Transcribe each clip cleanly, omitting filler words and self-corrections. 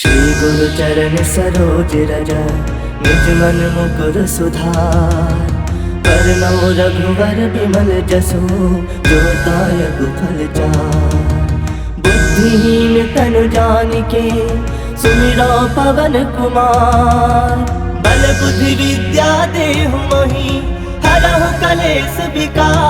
श्री गुरु चरण सरोज रज निज मन मुकुर सुधार। वरनौ रघुवर विमल जसु जो दायक फल चार। बुद्धिहीन तनु जानिके सुमिरो पवन कुमार। बल बुद्धि विद्या देहु मोहि हरहु कलेश विकार।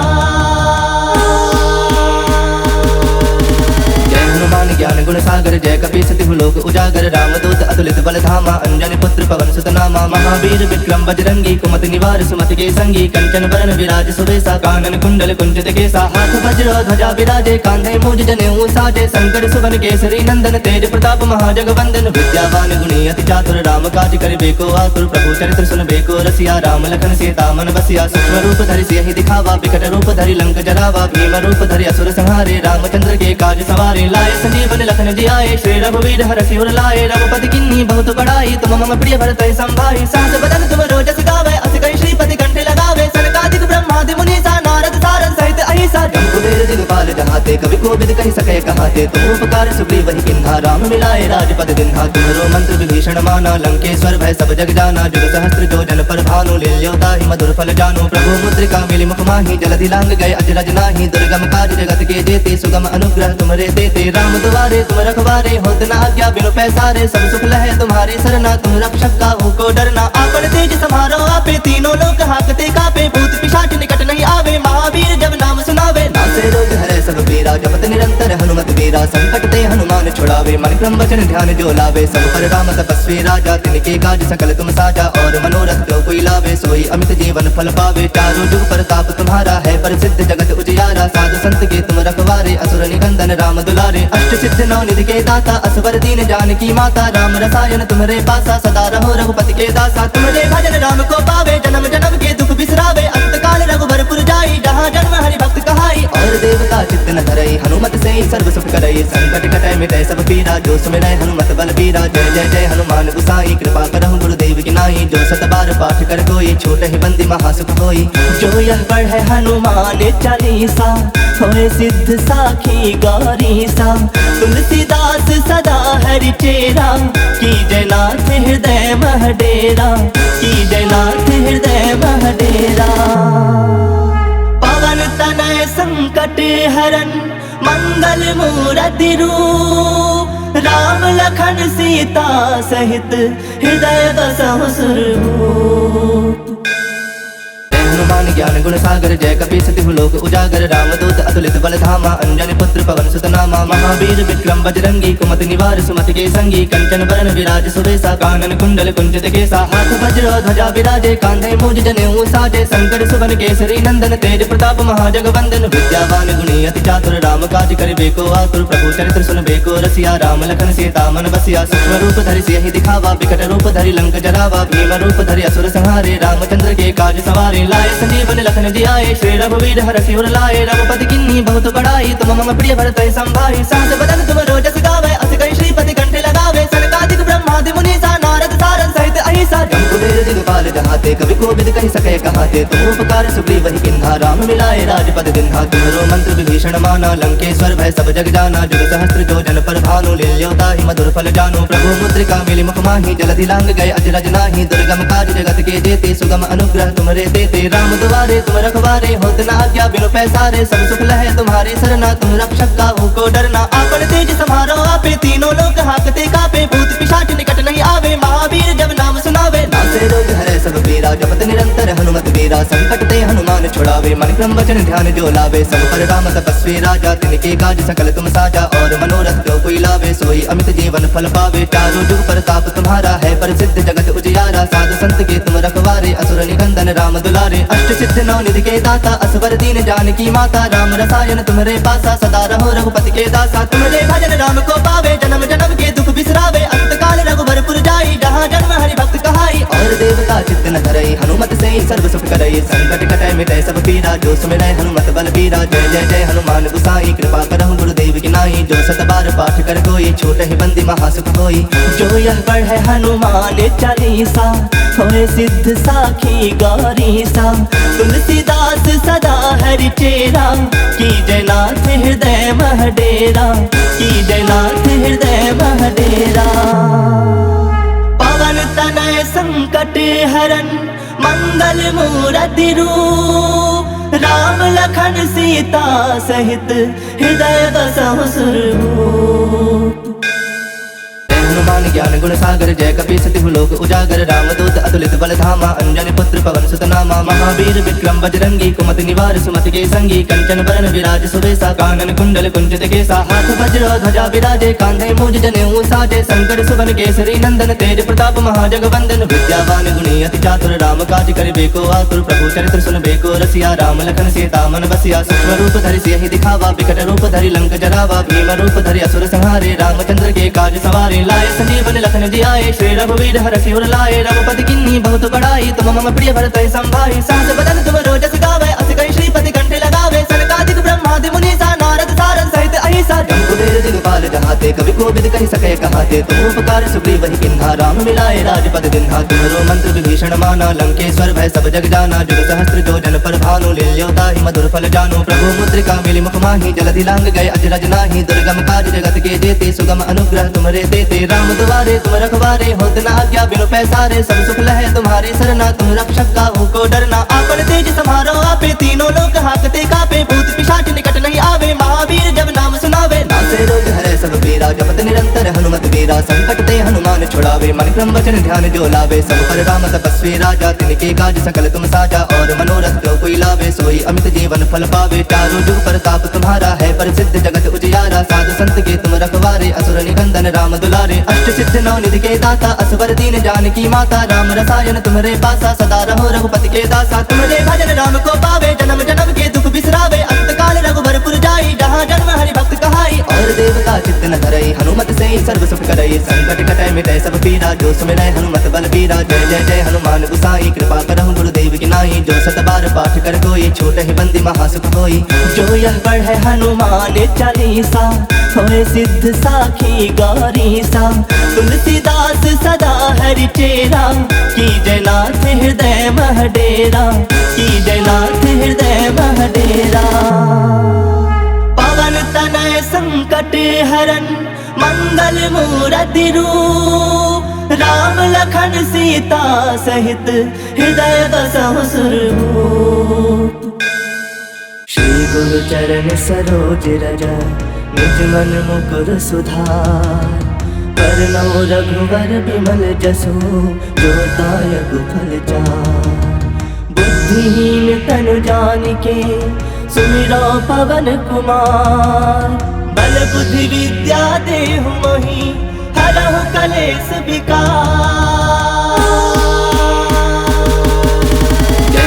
ज्ञान गुण सागर जय कपीस तिहु लोक उजागर। रामदूत अतुलित बल धामा अंजनी पुत्र पवन सुत नामा। महावीर विक्रम बजरंगी कुमति निवार सुमति के संगी। कंचन बरन विराज सुबेसा कानन कुंडल कुंचित केसा। हाथ वज्र ध्वजा विराजे कांधे मूज जनेऊ साजे। शंकर सुवन केसरी नंदन तेज प्रताप महाजगवंदन। विद्यावान गुणी अति चातुर राम काज करिबे को आतुर। प्रभु चरित्र सुनबे को रसिया राम लखन सीता मन बसिया। सूक्ष्म रूप धरि सियहि दिखावा विकट रूप धरि लंक जरावा। भीम रूप धरि असुर संहारे रामचंद्र के काज सवारे। लाए संजीवन लखन जियाए श्री रघुवीर हरषि उर लाए। रघुपति किन्ही बहुत बड़ाई तुम मम प्रिय भरत संभाई। सहस बदन तुम रोजस गावे अस कहि श्रीपति कंठे लगावे। सनकादिक ब्रह्मादि मुनीसा नारद सारद सहित अहिसा। जम्बुवेर दिगपाल जहाते कवि कोविद कहि सके कहाते। तुम उपकार सुग्रीव ही किन्हा राम मिलाए राजपद दिन्हा। तुम्हरो मंत्र विभीषण माना लंकेश्वर भय सब जग जाना। जुग सहस्त्र जो जन पर भानु लील्योता ही मधुर फल जानो। प्रभु मुद्रिका मिली मुख माही जलधि लांग गए अजरज नाही। दुर्गम काज जगत के जेते सुगम अनुग्रह तुमरे देते। राम दुआरे तुम रखवारे होत न आज्ञा बिनु पैसारे। सब सुख लहे तुम्हारी सरना तुम रक्षक काहू को डरना। आपन तेज सम्हारो आपे तीनों लोक हाकते कापे। भूत पिशाच निकट नहीं आवे महावीर जब नाम सुनावे। नासे रोग हरे सब पीरा जपत निरंतर हनुमत वीरा। संकट ते हनुमान छुड़ावे मन क्रम वचन ध्यान जो लावे। सब पर राम तपस्वी राजा तिनके काज सकल तुम साजा। और मनोरथ जो कोई लावे सोई अमित जीवन फल पावे। चारों जुग प्रताप तुम्हारा है प्रसिद्ध जगत उजियारा। साधु संत के तुम रखवारे असुर निकंदन राम दुलारे। अष्ट सिद्ध नौ निधि के दाता असवर दीन जानकी माता। राम रसायन तुम्हारे पासा सदा रहो रघुपति के दासा। तुम्हारे भजन राम को पावे जन्म जन्म के दुख बिसरावे। अंत काल रघुबरपुर जाई जहाँ जन्म हरि भक्त कहाई। और देवता चित्त न धरई हनुमत से सर्व सुख करई। संकट कटै मिटै सब पीरा जो सुमिरै हनुमत बल बीरा। जय जय जय हनुमान गुसाई कृपा करहु गुरुदेव की नाई। जो सत बार पाठ कर कोई छोट ही बंदी महासुख होई। जो यह पढ़े हनुमान चालीसा होए सिद्ध साखी गौरीसा। तुलसीदास सदा हरि चेरा कीजय नाथ हृदय मह डेरा। कीजय नाथ हृदय मह डेरा। पवन तनय संकट हरन मंगल मूरति रूप। राम लखन सीता सहित हृदय बसहु सुरभूप। हनुमान ज्ञान गुण सागर जय कपीस तिहु लोक उजागर। रामदूत अतुलित बल धामा अंजनी पुत्र पवन सुत नामा। महावीर विक्रम बजरंगी कुमति निवार सुमति के संगी। कंचन बरन विराज सुबेसा कानन कुंडल कुंचित केसा। हाथ वज्र ध्वजा विराजे कांधे मूज जनेऊ साजे। शंकर सुवन केसरी नंदन तेज प्रताप महाजगवंदन। विद्यावान गुणी अति चातुर राम काज करिबे को आतुर। प्रभु चरित्र सुनबे को रसिया राम लखन सीता मन बसिया। सूक्ष्म रूप धरि सियहि दिखावा विकट रूप धरि लंक जरावा। भीम रूप धरि असुर संहारे रामचंद्र के काज सवारे। लाए संजीवन लखन जियाए श्री रघुवीर हरषि उर लाए। रघुपति किन्ही बहुत बड़ाई तुम मम प्रिय भरत संभाई। सहस बदन तुम रोजस गावे अस कहि श्रीपति कंठे लगावे। सनकादिक ब्रह्मादि मुनीसा नारद सारद सहित अहिसा। जम्बुवेर दिगपाल जहाते कवि कोविद कहि सके कहाते। तुम उपकार सुग्रीव ही किन्हा राम मिलाए राजपद दिन्हा। तुम्हरो मंत्र विभीषण माना लंकेश्वर भय सब जग जाना। जुग सहस्त्र जो जन पर भानु लील्योता ही मधुर फल जानो। प्रभु मुद्रिका मिली मुख माही जलधि लांग गए अजरज नाही। दुर्गम काज जगत के जेते सुगम अनुग्रह तुमरे देते। राम दुआरे तुम रखवारे होत न आज्ञा बिनु पैसारे। सब सुख लहे तुम्हारी सरना तुम रक्षक काहू को डरना। आपन तेज सम्हारो आपे तीनों लोक हाकते कापे। भूत पिशाच निकट नहीं आवे महावीर जब नाम सुनावे। नासे रोग हरे सब पीरा जपत निरंतर हनुमत वीरा। संकट ते हनुमान छुड़ावे मन क्रम वचन ध्यान जो लावे। सब पर राम तपस्वी राजा तिनके काज सकल तुम साजा। और मनोरथ जो कोई लावे सोई अमित जीवन फल पावे। चारों जुग प्रताप तुम्हारा है प्रसिद्ध जगत उजियारा। साधु संत के तुम रखवारे असुर निकंदन राम दुलारे। अष्ट सिद्ध नौ निधि के दाता असवर दीन जानकी माता। राम रसायन तुम्हारे पासा सदा रहो रघुपति के दासा। तुम्हारे भजन राम को पावे जन्म जन्म के दुख बिसरावे। अंत काल रघुबरपुर जाई जहाँ जन्म हरि भक्त कहाई। और देवता चित्त न धरई हनुमत से सर्व सुख करई। संकट कटै मिटै सब पीरा जो सुमिरै हनुमत बल बीरा। जय जय जय हनुमान गुसाई कृपा करहु गुरुदेव की नाई। जो सत बार पाठ कर कोई छोट ही बंदी महासुख होई। जो यह पढ़े हनुमान चालीसा होए सिद्ध साखी गौरीसा। तुलसीदास सदा हरि चेरा कीजय नाथ हृदय मह डेरा। कीजय नाथ हृदय मह डेरा। हरन मंगल मूरति रूप, राम लखन सीता सहित हृदय बसहु सुरभूप। हनुमान ज्ञान गुण सागर जय कपी सतिहु लोक उजागर, रामदूत अतुलित बल धामा, अंजनी पुत्र पवन सुत नामा। महावीर विक्रम बजरंगी, कुमति निवार सुमति के संगी, कंचन बरन विराज सुबेसा, कानन कुंडल कुंचित केसा। हाथ वज्र ध्वजा विराजे, कांधे मूज जनेऊ साजे, शंकर सुवन केसरी नंदन, तेज प्रताप महाजगवंदन। विद्यावान गुणी अति चातुर, राम काज करिबे को आतुर, प्रभु चरित्र सुनबे को रसिया। राम लखन सीता मन बसिया, सूक्ष्म रूप धरि सियहि दिखावा, विकट रूप धरि लंक जरावा। भीम रूप धरि असुर संहारे, रामचंद्र के काज सवारे। लाए संजीवन लखन जियाए, श्री रघुवीर हरषि उर लाए। रघुपति किन्नी बहुत बड़ाई, तुम मम प्रिय भरत संभाई। सहस बदन तुम रोजस गावे, अस कहि श्रीपति कंठ लगावे। सनकादिक ब्रह्मादि मुनीसा, नारद सारद सहित अहिसा। जम्बुवीर दिगपाल जहाते, कवि कोविद कहि सके कहाते। तुम उपकार सुग्रीव किन्हा, राम मिलाए राजपद दिन्हा। तुमरो मंत्र विभीषण माना, लंकेश्वर भय सब जग जाना। जुग सहस्त्र जो जन पर भानु, लील्योताहि मधुर फल जानु। प्रभु मुद्रिका मिली मुख माहि, जलधि लांग गए अजरज नाही। दुर्गम काज जगत के जेते, सुगम अनुग्रह तुमरे देते। राम दुआरे तुम रखवारे, होत न आज्ञा बिनु पैसारे। सब सुख लहे तुम्हारी सरना, तुम रक्षक काहू को डरना। आपन तेज समारो आपे, तीनों लोक हाकते कापे। भूत पिशाच निकट नहीं आवे, महावीर जब नाम सुनावे। नासे रोग हरे सब पीरा, जपत निरंतर हनुमत वीरा। संकट ते हनुमान छुड़ावे, मन क्रम वचन ध्यान जो लावे। सब पर राम तपस्वी राजा, तिनके काज सकल तुम साजा। और मनोरथ जो कोई लावे, सोई अमित जीवन फल पावे। चारों जुग प्रताप तुम्हारा है, प्रसिद्ध जगत उजियारा। साधु संत के तुम रखवारे, असुर निकंदन राम दुलारे। अष्ट सिद्ध नौ निधि के दाता, असवर दीन जानकी माता। राम रसायन तुम्हारे पासा, सदा रहो रघुपति के दासा। तुम्हारे भजन राम को पावे, जन्म जन्म के दुख बिसरावे। अंत काल रघुबरपुर जाई, जहाँ जन्म हरि भक्त कहाई। और देवता चित्त न धरई, हनुमत से सर्व सुख करई। संकट कटै मिटै सब पीरा, जो सुमिरै हनुमत बल बीरा। जय जय जय हनुमान गुसाई, कृपा करहु गुरुदेव की नाई। जो सत बार पाठ कर कोई, छूटहि बंदी महासुख होई। जो यह पढ़ै हनुमान चालीसा, होए सिद्ध साखी गौरीसा। तुलसीदास सदा हरि चेरा, की जयनाथ हृदय मह डेरा। की जयनाथ हृदय मह डेरा। पवन तनय संकट हरन मंगल मूरति रूप, राम लखन सीता सहित हृदय बसहु सुरभूप। श्री गुरु चरण सरोज रज, निज मन मुकुर सुधार। वरनौ रघुवर बिमल जसु, जो दायक फल चार। बुद्धिहीन तनु जानिके, सुमिरो पवन कुमार। बल बुद्धि विद्या देहु मोहि, हरहु कलेश विकार।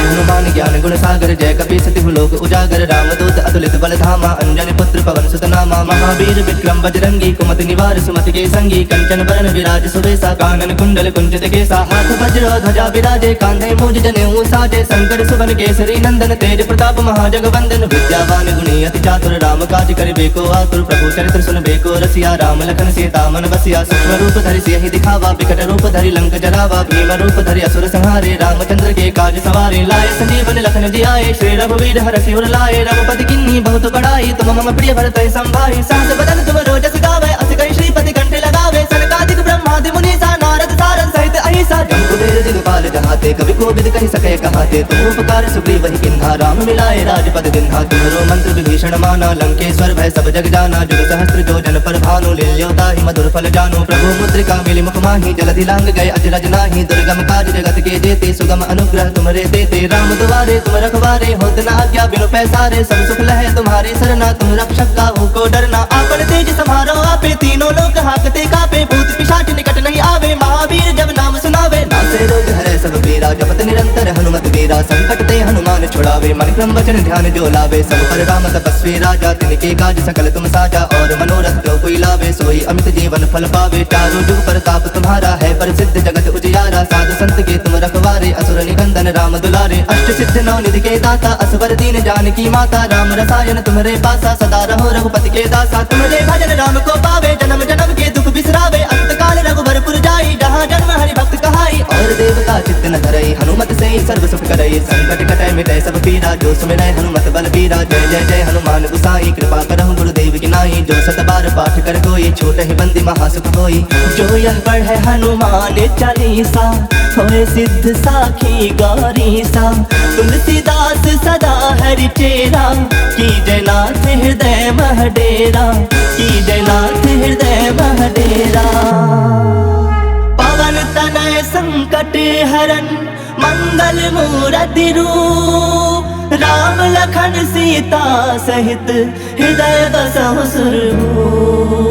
हनुमान ज्ञान गुण सागर जय कपी सतिहु लोक उजागर। रामदूत अतुलित बल धामा, अंजनी पुत्र पवन सुत नामा। महावीर विक्रम बजरंगी, कुमति निवार सुमति के संगी। कंचन बरन विराज सुबेसा, कानन कुंडल कुंचित केसा। हाथ वज्र ध्वजा विराजे, कांधे मूज जनेऊ साजे। शंकर सुवन केसरी नंदन, तेज प्रताप महाजगवंदन। विद्यावान गुणी अति चातुर, राम काज करिबे को आतुर। प्रभु चरित्र सुनबे को रसिया, राम लखन सीता मन बसिया। सूक्ष्म रूप धरि सियहि दिखावा, विकट रूप धरि लंक जरावा। भीम रूप धरि असुर संहारे, रामचंद्र के काज सवारे। लाए संजीवन लखन जियाए, श्री रघुवीर हरषि उर लाए। रघुपति किन्नी बहुत बड़ाई, तुम मम प्रिय भरत संभाई। सहस बदन तुम रोजस गावे, अस कहि श्रीपति कंठ लगावे। सनकादिक ब्रह्मादि मुनीसा, नारद सारद सहित अहिसा। जम्बुवीर दिगपाल जहाते, कवि कोविद कहि सके कहाते। तुम उपकार सुग्रीव किन्हा, राम मिलाए राजपद दिन्हा। तुमरो मंत्र विभीषण माना, लंकेश्वर भय सब जग जाना। जुग सहस्त्र जो जन पर भानु, लील्योताहि मधुर फल जानु। प्रभु मुद्रिका मिली मुख माहि, जलधि लांग गए अजरज नाही। दुर्गम काज जगत के जेते, सुगम अनुग्रह तुमरे देते। राम दुआरे तुम रखवारे, होत न आज्ञा बिनु पैसारे। सब सुख लहे तुम्हारी सरना, तुम रक्षक काहू को डरना। आपन तेज समारो आपे, तीनों लोक हाकते कापे। भूत पिशाच निकट नहीं आवे, महावीर जब नाम सुनावे। नासे रोग हरे सब पीरा, जपत निरंतर हनुमत वीरा। संकट ते हनुमान छुड़ावे, मन क्रम वचन ध्यान जो लावे। सब पर राम तपस्वी राजा, तिनके काज सकल तुम साजा। और मनोरथ जो कोई लावे, सोई अमित जीवन फल पावे। चारों जुग प्रताप तुम्हारा है, प्रसिद्ध जगत उजियारा। साधु संत के तुम रखवारे, असुर निकंदन राम दुलारे। अष्ट सिद्ध नौ निधि के दाता, असवर दीन जानकी माता। राम रसायन तुम्हारे पासा, सदा रहो रघुपति के दासा। तुम्हारे भजन राम को पावे, जन्म जन्म के दुख बिसरावे। अंत काल रघुबरपुर जाई, जहाँ जन्म हरि भक्त कहाई। और देवता चित्त विघ्न हरई, हनुमत से सर्व सुख करई। संकट कटै मिटै सब पीरा, जो सुमिरै हनुमत बल बीरा। जय जय जय हनुमान गोसाई, कृपा करहु गुरुदेव की नाई। जो सत बार पाठ कर कोई, छूटहि बंदी महासुख होई। जो यह पढ़ै हनुमान चालीसा, होए सिद्ध साखी गौरीसा। तुलसीदास सदा हरि चेरा, कीजय नाथ हृदय मह डेरा। कीजय नाथ हृदय मह डेरा। पवन तनय संकट हरन, मंगल मूरति रूप। राम लखन सीता सहित, हृदय बसहु सुरभूप।